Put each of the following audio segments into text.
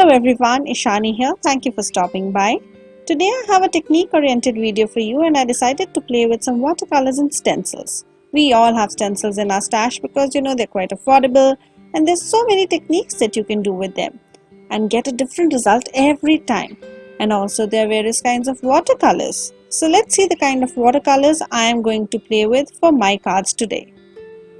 Hello everyone, Ishani here. Thank you for stopping by. Today I have a technique oriented video for you and I decided to play with some watercolors and stencils. We all have stencils in our stash because they're quite affordable and there's so many techniques that you can do with them and get a different result every time. And also there are various kinds of watercolors. So let's see the kind of watercolors I am going to play with for my cards today.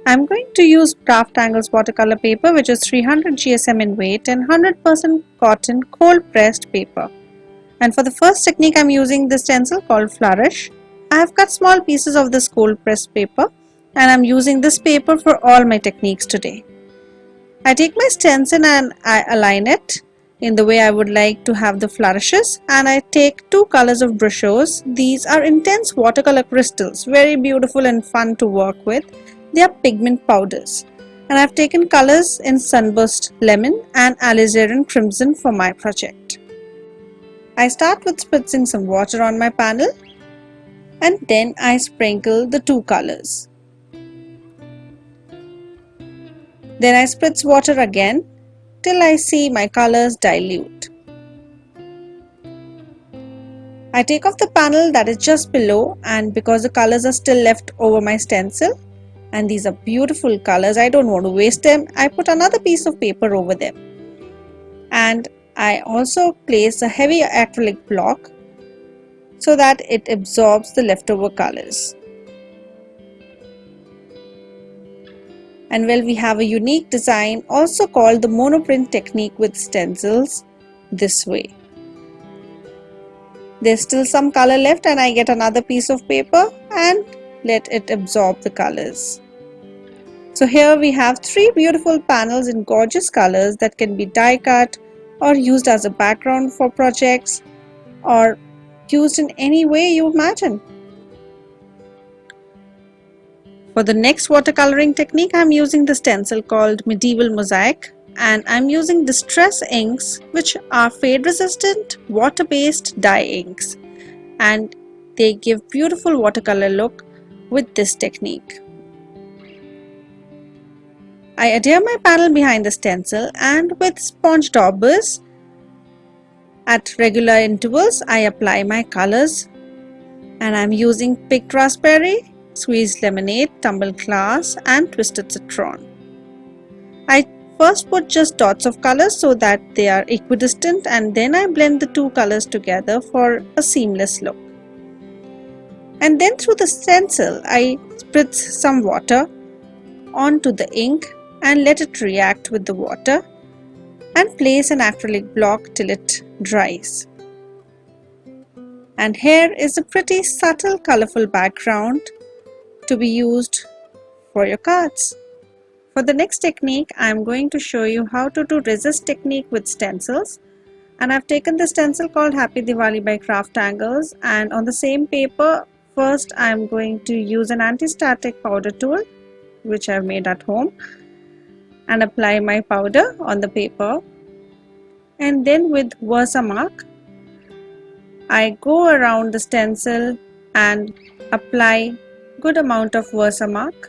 I'm going to use CrafTangles watercolor paper, which is 300 GSM in weight and 100% cotton cold pressed paper. And for the first technique I'm using this stencil called Flourish. I have cut small pieces of this cold pressed paper and I'm using this paper for all my techniques today. I take my stencil and I align it in the way I would like to have the flourishes, and I take two colors of Brushos. These are intense watercolor crystals, very beautiful and fun to work with. They are pigment powders, and I've taken colors in Sunburst Lemon and Alizarin Crimson for my project. I start with spritzing some water on my panel and then I sprinkle the two colors. Then I spritz water again till I see my colors dilute. I take off the panel that is just below, and because the colors are still left over my stencil, and these are beautiful colors, I don't want to waste them, I put another piece of paper over them. And I also place a heavy acrylic block so that it absorbs the leftover colors. And well, we have a unique design also called the monoprint technique with stencils this way. There's still some color left and I get another piece of paper and let it absorb the colors. So here we have three beautiful panels in gorgeous colors that can be die cut or used as a background for projects or used in any way you imagine. For the next watercoloring technique, I'm using the stencil called Medieval Mosaic, and I'm using distress inks, which are fade resistant water based dye inks, and they give beautiful watercolor look with this technique. I adhere my panel behind the stencil and with sponge daubers at regular intervals I apply my colors, and I'm using picked raspberry, squeezed lemonade, tumbled glass and twisted citron. I first put just dots of colors so that they are equidistant, and then I blend the two colors together for a seamless look. And then through the stencil I spritz some water onto the ink and let it react with the water and place an acrylic block till it dries. And here is a pretty subtle colorful background to be used for your cards. For the next technique, I am going to show you how to do resist technique with stencils, and I've taken the stencil called Happy Diwali by CrafTangles, and on the same paper first I am going to use an anti-static powder tool which I've made at home and apply my powder on the paper, and then with Versamark I go around the stencil and apply good amount of Versamark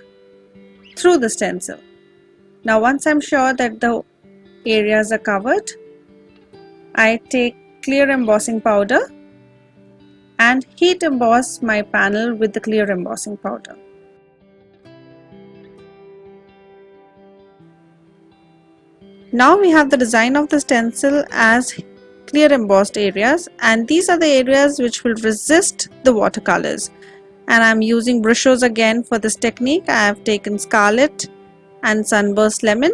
through the stencil. Now once I'm sure that the areas are covered, I take clear embossing powder and heat emboss my panel with the clear embossing powder. Now we have the design of the stencil as clear embossed areas, and these are the areas which will resist the watercolors. And I'm using Brushos again for this technique. I have taken Scarlet and Sunburst Lemon.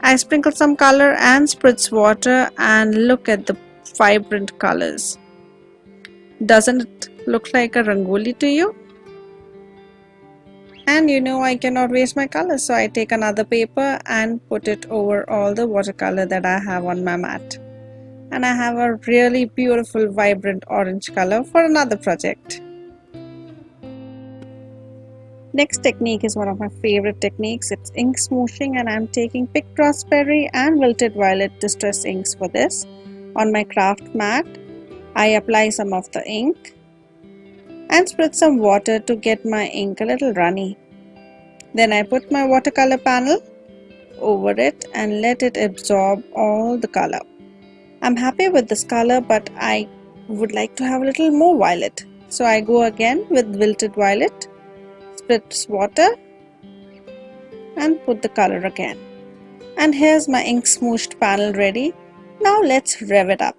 I sprinkle some color and spritz water, and look at the vibrant colors. Doesn't it look like a rangoli to you? And I cannot waste my colors, so I take another paper and put it over all the watercolor that I have on my mat. And I have a really beautiful vibrant orange color for another project. Next technique is one of my favorite techniques. It's ink smooshing, and I'm taking picked raspberry and wilted violet distress inks for this. On my craft mat, I apply some of the ink and spritz some water to get my ink a little runny. Then I put my watercolor panel over it and let it absorb all the color. I'm happy with this color, but I would like to have a little more violet. So I go again with wilted violet, spritz water and put the color again. And here's my ink smooshed panel ready. Now let's rev it up.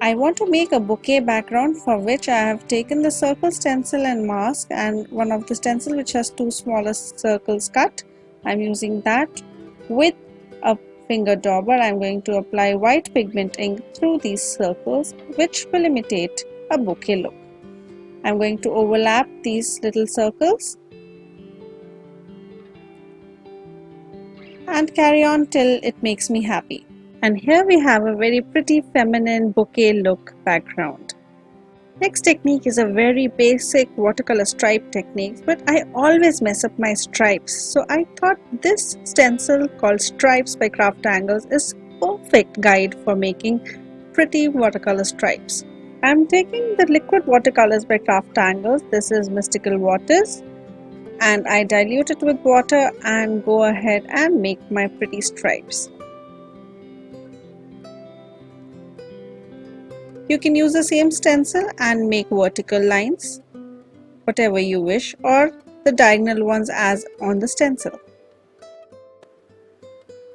I want to make a bouquet background, for which I have taken the circle stencil and mask and one of the stencil which has two smaller circles cut. I'm using that with a finger dauber. I'm going to apply white pigment ink through these circles, which will imitate a bouquet look. I'm going to overlap these little circles and carry on till it makes me happy. And here we have a very pretty feminine bouquet look background. Next technique is a very basic watercolor stripe technique, but I always mess up my stripes. So I thought this stencil called Stripes by CrafTangles is perfect guide for making pretty watercolor stripes. I'm taking the liquid watercolors by CrafTangles. This is Mystical Waters, and I dilute it with water and go ahead and make my pretty stripes. You can use the same stencil and make vertical lines, whatever you wish, or the diagonal ones as on the stencil.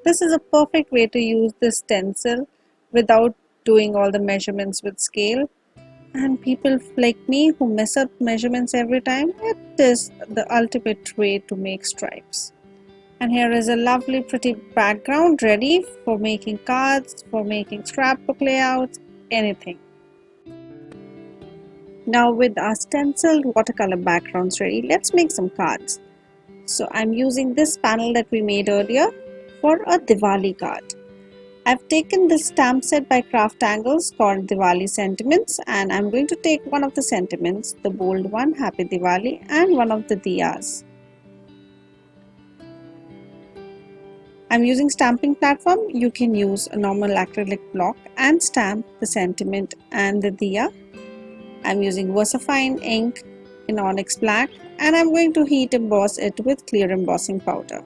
This is a perfect way to use this stencil without doing all the measurements with scale. And people like me who mess up measurements every time, it is the ultimate way to make stripes. And here is a lovely pretty background ready for making cards, for making scrapbook layouts, anything. Now with our stenciled watercolor backgrounds ready, let's make some cards. So I'm using this panel that we made earlier for a Diwali card. I've taken this stamp set by CrafTangles called Diwali Sentiments, and I'm going to take one of the sentiments, the bold one, Happy Diwali, and one of the diyas. I'm using stamping platform. You can use a normal acrylic block and stamp the sentiment and the diya. I'm using VersaFine ink in onyx black, and I'm going to heat emboss it with clear embossing powder.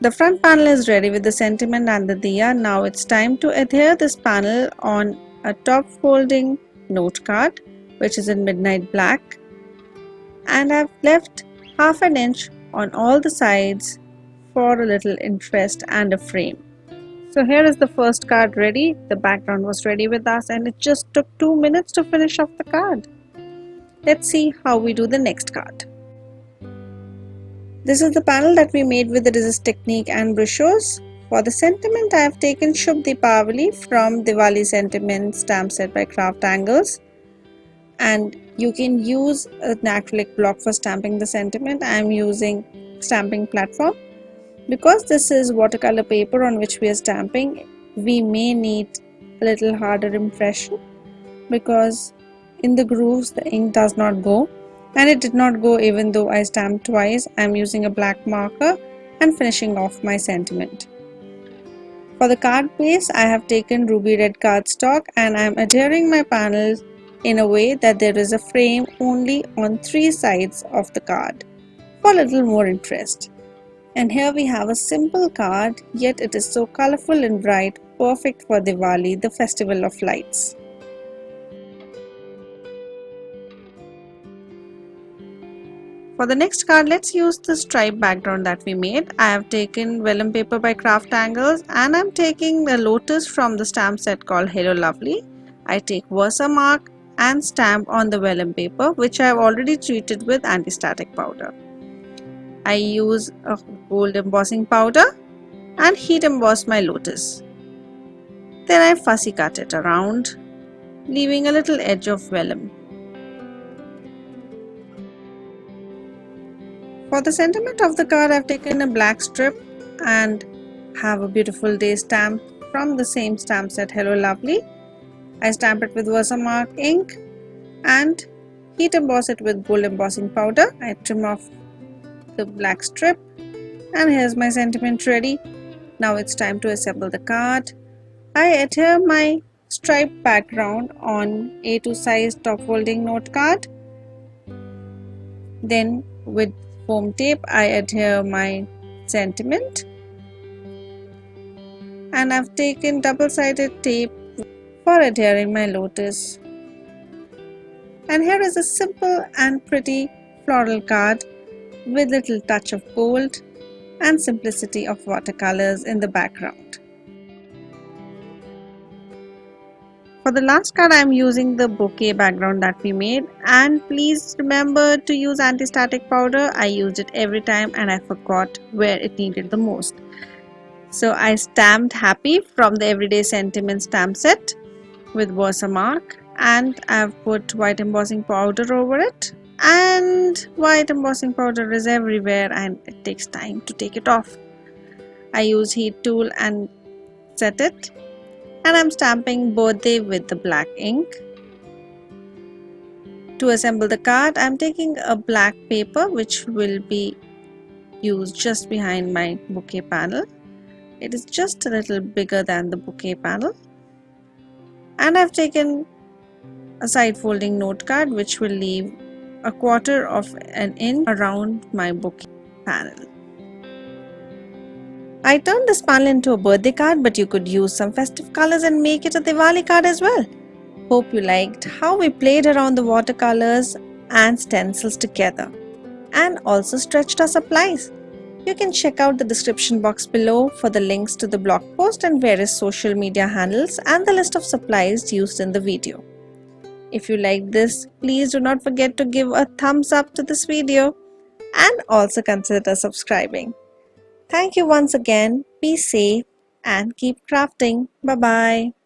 The front panel is ready with the sentiment and the diya. Now it's time to adhere this panel on a top folding note card, which is in midnight black, and I've left half an inch on all the sides for a little interest and a frame. So here is the first card ready. The background was ready with us, and it just took 2 minutes to finish off the card. Let's see how we do the next card. This is the panel that we made with the resist technique and Brushos. For the sentiment, I have taken Shubh Deepavali from Diwali Sentiment stamp set by CrafTangles, and you can use an acrylic block for stamping the sentiment. I am using stamping platform. Because this is watercolor paper on which we are stamping, we may need a little harder impression, because in the grooves the ink does not go, and it did not go even though I stamped twice. I am using a black marker and finishing off my sentiment. For the card base, I have taken ruby red cardstock, and I am adhering my panels in a way that there is a frame only on 3 sides of the card for a little more interest. And here we have a simple card, yet it is so colorful and bright, perfect for Diwali, the festival of lights. For the next card, let's use the stripe background that we made. I have taken vellum paper by CrafTangles, and I'm taking the lotus from the stamp set called Hello Lovely. I take Versamark and stamp on the vellum paper, which I have already treated with anti-static powder. I use a gold embossing powder and heat emboss my lotus. Then I fussy cut it around, leaving a little edge of vellum. For the sentiment of the card, I have taken a black strip and have a beautiful day stamp from the same stamp set, Hello Lovely. I stamp it with Versamark ink and heat emboss it with gold embossing powder. I trim off the black strip, and here's my sentiment ready. Now it's time to assemble the card. I adhere my striped background on A2 size top folding note card. Then with foam tape I adhere my sentiment, and I've taken double-sided tape for adhering my lotus. And here is a simple and pretty floral card with little touch of gold and simplicity of watercolors in the background. For the last card I am using the bouquet background that we made, and please remember to use anti-static powder. I used it every time and I forgot where it needed the most. So I stamped happy from the Everyday Sentiment stamp set with watermark, and I've put white embossing powder over it, and white embossing powder is everywhere and it takes time to take it off. I use heat tool and set it, and I'm stamping birthday with the black ink. To assemble the card, I'm taking a black paper which will be used just behind my bouquet panel. It is just a little bigger than the bouquet panel. And I've taken a side folding note card which will leave a quarter of an inch around my bouquet panel. I turned this panel into a birthday card, but you could use some festive colors and make it a Diwali card as well. Hope you liked how we played around the watercolors and stencils together and also stretched our supplies. You can check out the description box below for the links to the blog post and various social media handles and the list of supplies used in the video. If you liked this, please do not forget to give a thumbs up to this video and also consider subscribing. Thank you once again, be safe and keep crafting. Bye bye.